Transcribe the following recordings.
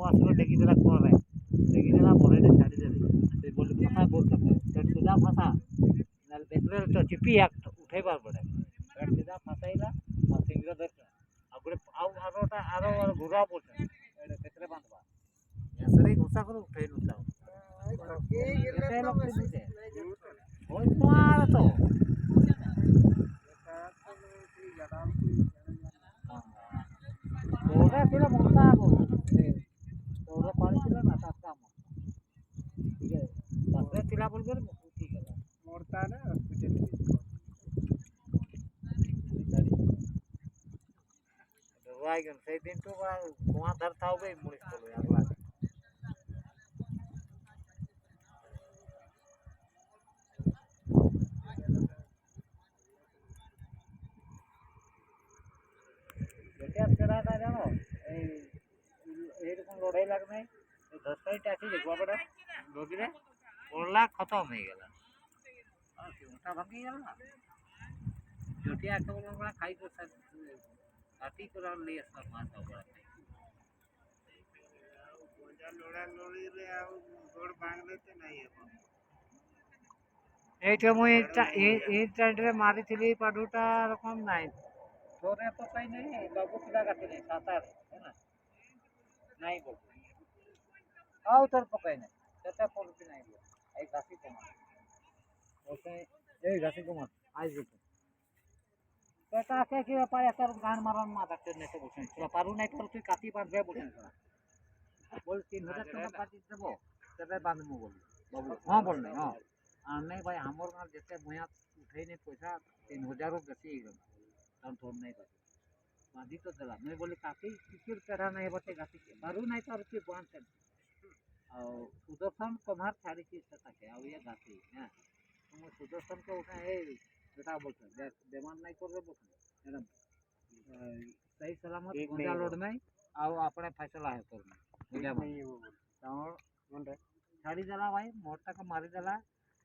ଆସିବ ଡେକି ଦେଲା କୂଅରେ ଡେକି ଦେଲା ବଢ଼େଇଟେ ଛାଡ଼ିଦେଲି ସେ ବୋଲି ଫସା ବହୁତ ସେଠି ସୁଧା ଫସା ଦେଖିଲେ ତ ଚିପି ଉଠେଇ ବାର ପଡ଼େ ସେଠି ସିଧା ଫସାଇଲା ଆଉ ଶୀଘ୍ର ଦେଖ ଆଉ ଗୋଟେ ଆର ଘୁରା ପଡ଼େ କେତେରେ ବାନ୍ଧବା ଏସରେ ଘୁଷା କରି ଉଠେଇ ନଥାଉ କେତେ ଲକ୍ଷ ଦିଟେ ବହୁତ ଟଙ୍କା ତ ଚଉରା ଥିଲା ମୋଟା ଚଉରା ପାଣି ଥିଲା ନା ତା କାମ ଟିକେ ପାଖରେ ଥିଲା ବୋଲି ଉଠିଗଲା ମୋଟା ନା ସେଇ ଦିନଠୁ କୁଆ ଧରିଥାଉ ବି ମୁଣିଷ କଲୁ ଆଗଲା যেটা সেরাটা জানো এইরকম লড়াই লাগ নাই ধরসাইটা আছে যে গোয়াটা নদীরে পড়লা খতম হয়ে গেল আর ওটা ভাঙি গেল না জটিয়া কেবল খাই করছে কাটি করে নিয়ে আসার মাছ ওরা লড়ালড়িরে ଆଉ ଗୋଡ଼ ଭାଙ୍ଗଲେ ତ ନାଇଁ ହେବ এইটা মুই এই টাইমରେ মারিଥିଲି পাডুটা রকম নাই তোরে তো পাই নাই বাবু পিলা কাটি নাই সাতারে ହେଲା ନାଇଁ ବୋଲ ଆଉ ତୋର ପକାଇ ନାହିଁ ସେଟା ପଡୁଛି ନାହିଁ ଏଇ ଘାସି କମା ଏଇ ଘାସି କମା ଆଇ ଯିବ ସେଟା କେ କି ପାଏ ତାର ଗାନ ମାରନ ମା ଡାକ୍ତର ନେତେ ବୁଝେଇ ସେଟା ପାରୁ ନାହିଁ ତୋର ତୁଇ କାଟି ବାନ୍ଧେ ବୁଝେଇ बोल 3000 टका काटी देबो तबे बांधमु बोल बाबू हां बोल नहीं हां आ नहीं भाई हमर गांव जते भैया उठे नहीं पैसा 3000 रो बेसी ही गला हम थोड़ नहीं कर बांधी तो देला मैं बोली काकी किसिर पेड़ा नहीं बते गाती के बारू नहीं तो रुपये बांध कर और सुदर्शन कुमार छाड़ी की सता के और ये गाती है तुम सुदर्शन को उठा है बेटा बोलते देवान नहीं कर रे बोलते एकदम सही सलामत गोंजा लोड में ଆଉ આપણે ફેસલા હે કરને ଛାଡ଼ି ଦେଲା ଭାଇ ମୋରଟାକୁ ମାରିଦେଲା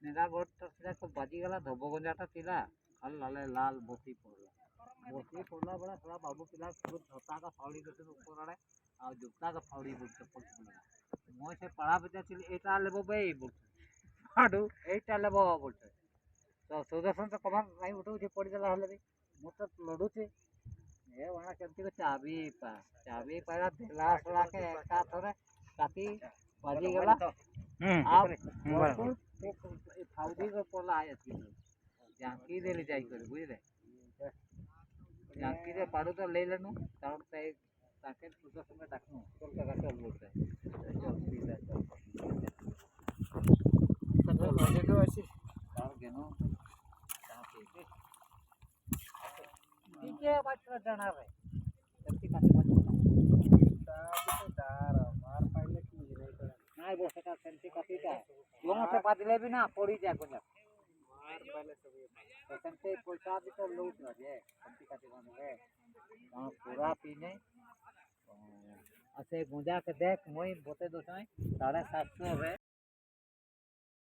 ନେଗା ଗୋଟ ସେଟା ତ ବାଜିଗଲା ଧୋବ ଗଞ୍ଜାଟା ଥିଲା ଖାଲି ଲାଲ ବତି ପଡ଼ିଲା ବେଳେ ସେଟା ବାବୁ ପିଲା ଧତାକା ଫାଉଡ଼ି ଗଛର ଉପର ଆଡ଼େ ଆଉ ଜୁତାକା ଫାଉଡ଼ି ପଡ଼ିଥିଲା ମୁଁ ସେ ପାଳା ଭିତରେ ଥିଲି ଏଇଟା ଲେବ ବେ ବୋଲছে ଆଡ଼ୁ ଏଇଟା ଲେବ ବୋଲছে ତ ସୁଦର୍ଶନ ତ କମାର ନାଇଁ ଉଠଉଛି ପଡ଼ିଦେଲା ହେଲେ ବି ମୁଁ ତ ଲଢ଼ୁଛି ये वहाँ चलती को चाबी पाया दिला सला के एका थोड़े काटी बाजी गला आप फाउडी को पला आया थी जानकी दे ले जाई कर बुझले जानकी दे पाडू तो ले लेनु तार से ताके सुदो समय डाकनु कोलकाता चल बोलते चल सीधा चल तो लगे तो ऐसी तार गेनो ठीक है बात जाना है जल्दी काट मार पाइले की नहीं वो सेटा सेंटी काटीटा लोगों से बदले भी ना पड़ी जाए को मार पाइले सब तो सेंटी पैसा भी तो लूट ना जे सेंटी काटी बने हां पूरा पीने ऐसे गुंजा के देख मोई बोते दो 750 है